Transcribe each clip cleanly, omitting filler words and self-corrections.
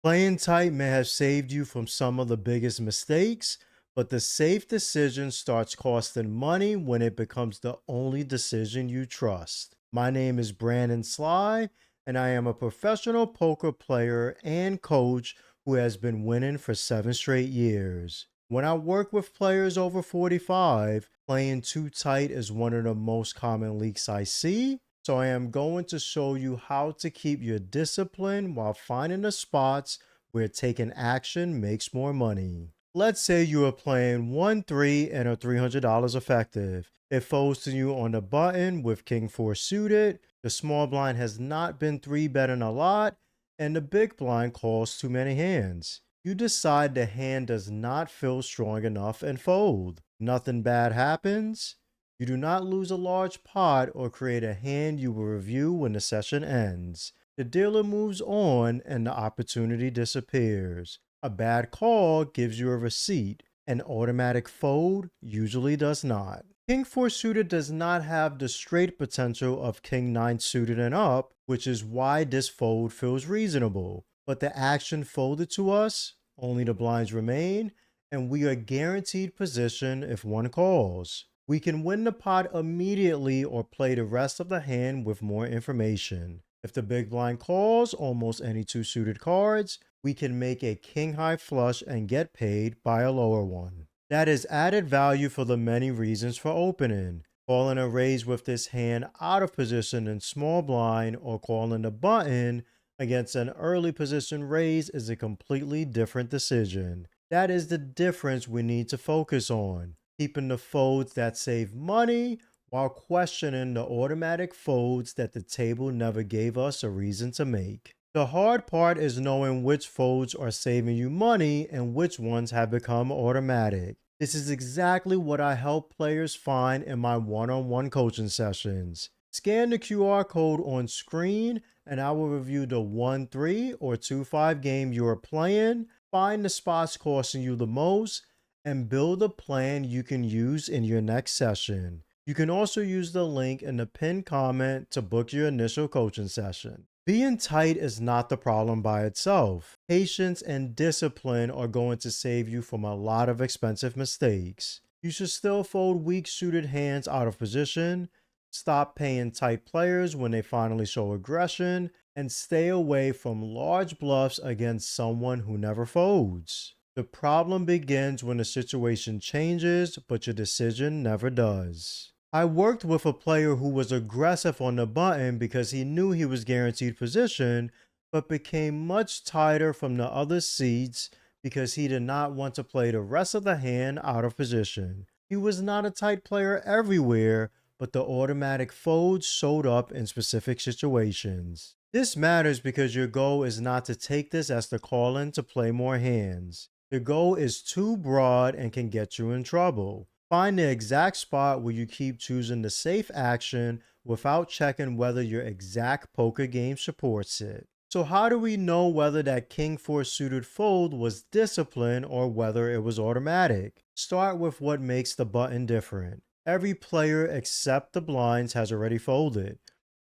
Playing tight may have saved you from some of the biggest mistakes, but the safe decision starts costing money when it becomes the only decision you trust. My name is Brandon Sligh, and I am a professional poker player and coach who has been winning for 7 straight years. When I work with players over 45, playing too tight is one of the most common leaks I see. So I am going to show you how to keep your discipline while finding the spots where taking action makes more money. Let's say you are playing 1-3 and are $300 effective. It folds to you on the button with King 4 suited. The small blind has not been 3 betting a lot, and the big blind calls too many hands. You decide the hand does not feel strong enough and fold. Nothing bad happens. You do not lose a large pot or create a hand you will review when the session ends. The dealer moves on and the opportunity disappears. A bad call gives you a receipt. An automatic fold usually does not. King 4 suited does not have the straight potential of King 9 suited and up, which is why this fold feels reasonable. But the action folded to us, only the blinds remain, and we are guaranteed position if one calls. We can win the pot immediately or play the rest of the hand with more information. If the big blind calls almost any 2 suited cards, we can make a king high flush and get paid by a lower one. That is added value for the many reasons for opening. Calling a raise with this hand out of position in small blind or calling the button against an early position raise is a completely different decision. That is the difference we need to focus on. Keeping the folds that save money while questioning the automatic folds that the table never gave us a reason to make. The hard part is knowing which folds are saving you money and which ones have become automatic. This is exactly what I help players find in my one-on-one coaching sessions. Scan the QR code on screen and I will review the 1-3 or 2-5 game you are playing, find the spots costing you the most, and build a plan you can use in your next session. You can also use the link in the pinned comment to book your initial coaching session. Being tight is not the problem by itself. Patience and discipline are going to save you from a lot of expensive mistakes. You should still fold weak suited hands out of position, stop paying tight players when they finally show aggression, and stay away from large bluffs against someone who never folds. The problem begins when the situation changes, but your decision never does. I worked with a player who was aggressive on the button because he knew he was guaranteed position, but became much tighter from the other seats because he did not want to play the rest of the hand out of position. He was not a tight player everywhere, but the automatic folds showed up in specific situations. This matters because your goal is not to take this as the call-in to play more hands. The goal is too broad and can get you in trouble. Find the exact spot where you keep choosing the safe action without checking whether your exact poker game supports it. So how do we know whether that King 4 suited fold was discipline or whether it was automatic? Start with what makes the button different. Every player except the blinds has already folded.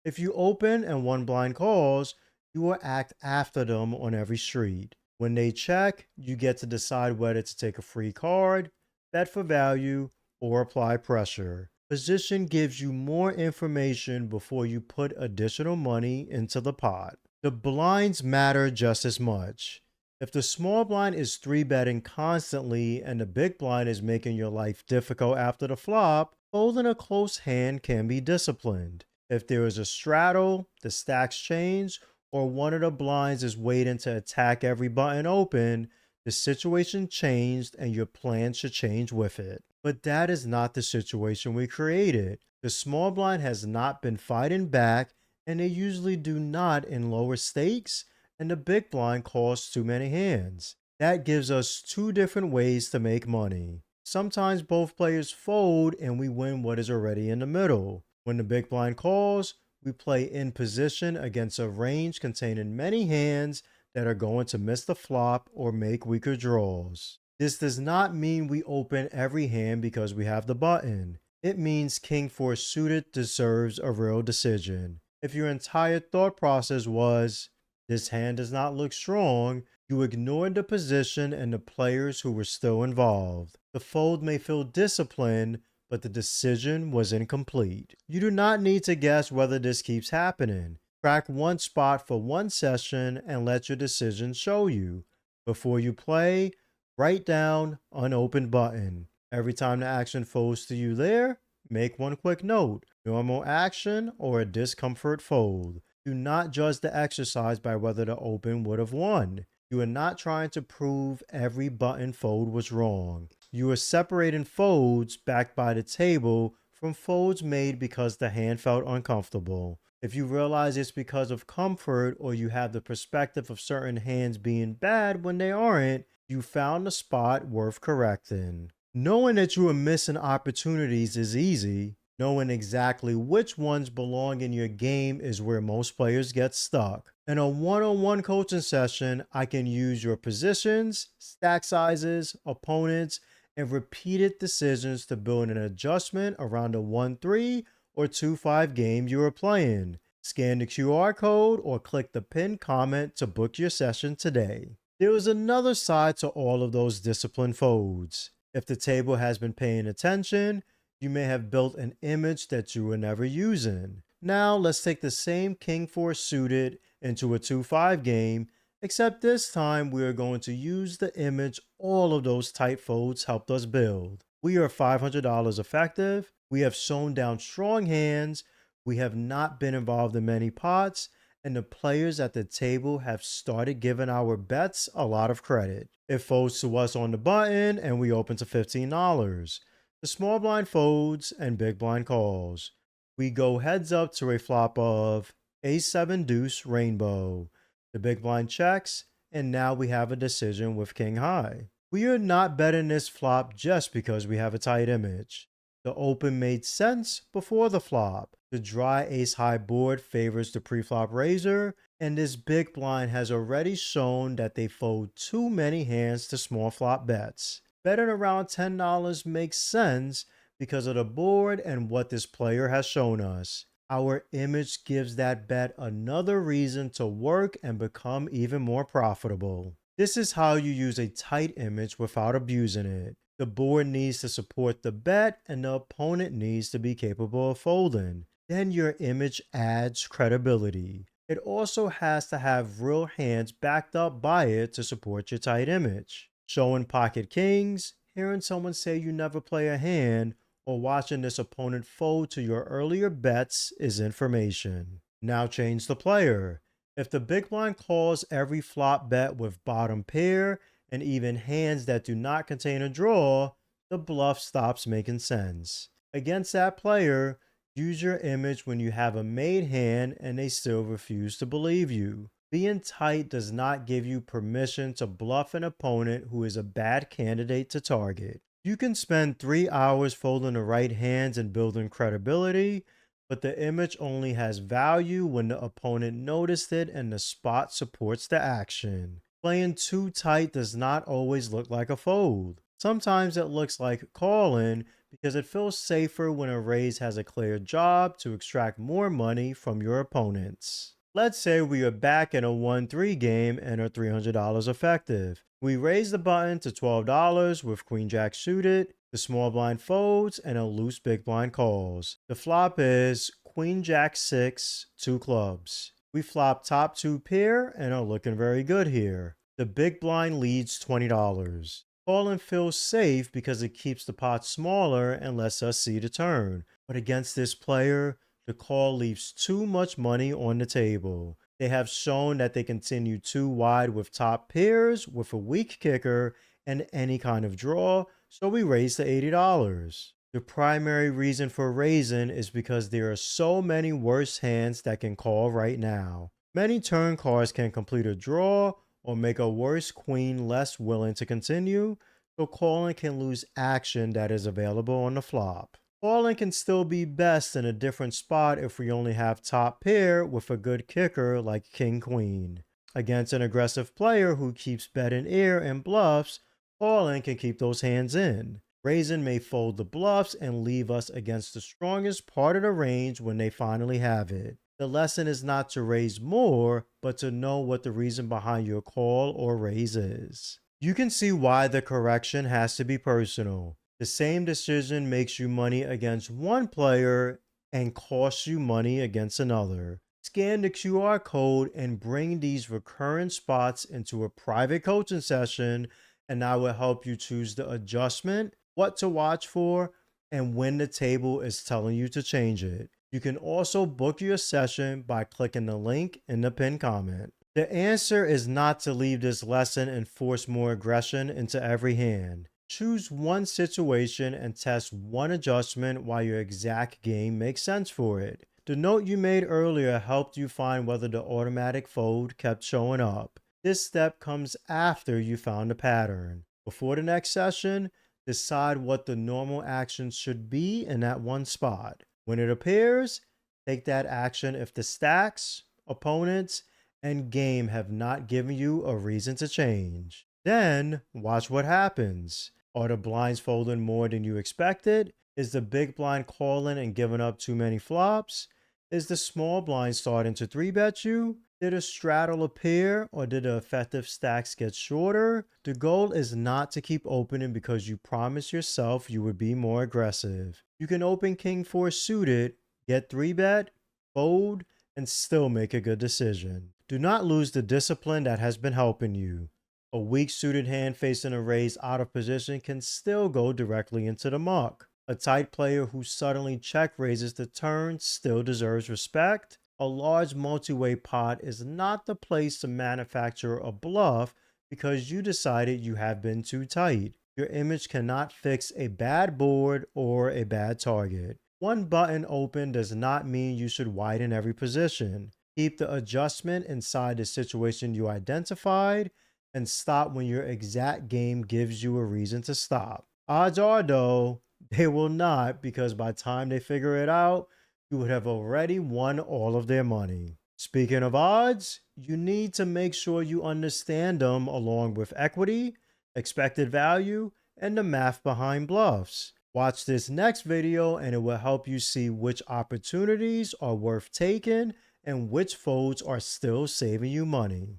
If you open and one blind calls, you will act after them on every street. When they check, you get to decide whether to take a free card, bet for value, or apply pressure. Position gives you more information before you put additional money into the pot. The blinds matter just as much. If the small blind is 3 betting constantly and the big blind is making your life difficult after the flop, folding a close hand can be disciplined. If there is a straddle, the stacks change, or one of the blinds is waiting to attack every button open, the situation changed and your plan should change with it. But that is not the situation we created. The small blind has not been fighting back, and they usually do not in lower stakes, and the big blind calls too many hands. That gives us 2 different ways to make money. Sometimes both players fold and we win what is already in the middle. When the big blind calls, we play in position against a range containing many hands that are going to miss the flop or make weaker draws. This does not mean we open every hand because we have the button. It means King 4 suited deserves a real decision. If your entire thought process was, this hand does not look strong, You ignored the position and the players who were still involved. The fold may feel disciplined, but the decision was incomplete. You do not need to guess whether this keeps happening. Track one spot for one session and let your decision show you. Before you play, write down unopened button. Every time the action folds to you there, make one quick note, normal action or a discomfort fold. Do not judge the exercise by whether the open would have won. You are not trying to prove every button fold was wrong. You are separating folds backed by the table from folds made because the hand felt uncomfortable. If you realize it's because of comfort or you have the perspective of certain hands being bad when they aren't, you found a spot worth correcting. Knowing that you are missing opportunities is easy. Knowing exactly which ones belong in your game is where most players get stuck. In a one-on-one coaching session, I can use your positions, stack sizes, opponents, and repeated decisions to build an adjustment around a 1-3 or 2-5 game you are playing. Scan the QR code or click the pinned comment to book your session today. There is another side to all of those discipline folds. If the table has been paying attention, you may have built an image that you were never using. Now let's take the same King 4 suited into a 2-5 game, except this time we are going to use the image all of those tight folds helped us build. We are $500 effective, we have shown down strong hands, we have not been involved in many pots, and the players at the table have started giving our bets a lot of credit. It folds to us on the button and we open to $15. The small blind folds and big blind calls. We go heads up to a flop of Ace-7 deuce rainbow. The big blind checks, and now we have a decision with king high. We are not betting this flop just because we have a tight image. The open made sense before the flop. The dry ace-high board favors the preflop raiser, and this big blind has already shown that they fold too many hands to small flop bets. Betting around $10 makes sense because of the board and what this player has shown us. Our image gives that bet another reason to work and become even more profitable. This is how you use a tight image without abusing it. The board needs to support the bet and the opponent needs to be capable of folding. Then your image adds credibility. It also has to have real hands backed up by it to support your tight image. Showing pocket kings, hearing someone say you never play a hand, or watching this opponent fold to your earlier bets is information. Now change the player. If the big blind calls every flop bet with bottom pair and even hands that do not contain a draw, the bluff stops making sense. Against that player, use your image when you have a made hand and they still refuse to believe you. Being tight does not give you permission to bluff an opponent who is a bad candidate to target. You can spend 3 hours folding the right hands and building credibility, but the image only has value when the opponent noticed it and the spot supports the action. Playing too tight does not always look like a fold. Sometimes it looks like calling because it feels safer when a raise has a clear job to extract more money from your opponents. Let's say we are back in a 1-3 game and are $300 effective. We raise the button to $12 with Queen Jack suited, the small blind folds, and a loose big blind calls. The flop is Queen Jack 6, 2 clubs. We flop top 2 pair and are looking very good here. The big blind leads $20. Calling feels safe because it keeps the pot smaller and lets us see the turn. But against this player, the call leaves too much money on the table. They have shown that they continue too wide with top pairs, with a weak kicker, and any kind of draw, so we raise to $80. The primary reason for raising is because there are so many worse hands that can call right now. Many turn cards can complete a draw or make a worse queen less willing to continue, so calling can lose action that is available on the flop. Calling can still be best in a different spot if we only have top pair with a good kicker like king queen. Against an aggressive player who keeps betting air and bluffs, calling can keep those hands in. Raising may fold the bluffs and leave us against the strongest part of the range when they finally have it. The lesson is not to raise more, but to know what the reason behind your call or raise is. You can see why the correction has to be personal. The same decision makes you money against one player and costs you money against another. Scan the QR code and bring these recurrent spots into a private coaching session, and I will help you choose the adjustment, what to watch for, and when the table is telling you to change it. You can also book your session by clicking the link in the pinned comment. The answer is not to leave this lesson and force more aggression into every hand. Choose one situation and test one adjustment while your exact game makes sense for it. The note you made earlier helped you find whether the automatic fold kept showing up. This step comes after you found a pattern. Before the next session, decide what the normal action should be in that one spot. When it appears, take that action if the stacks, opponents, and game have not given you a reason to change. Then, watch what happens. Are the blinds folding more than you expected? Is the big blind calling and giving up too many flops? Is the small blind starting to 3-bet you? Did a straddle appear, or did the effective stacks get shorter? The goal is not to keep opening because you promised yourself you would be more aggressive. You can open king 4 suited, get 3-bet, fold, and still make a good decision. Do not lose the discipline that has been helping you. A weak suited hand facing a raise out of position can still go directly into the muck. A tight player who suddenly check raises the turn still deserves respect. A large multi-way pot is not the place to manufacture a bluff because you decided you have been too tight. Your image cannot fix a bad board or a bad target. One button open does not mean you should widen every position. Keep the adjustment inside the situation you identified and stop when your exact game gives you a reason to stop. Odds are, though, they will not, because by the time they figure it out, you would have already won all of their money. Speaking of odds, you need to make sure you understand them along with equity, expected value, and the math behind bluffs. Watch this next video and it will help you see which opportunities are worth taking and which folds are still saving you money.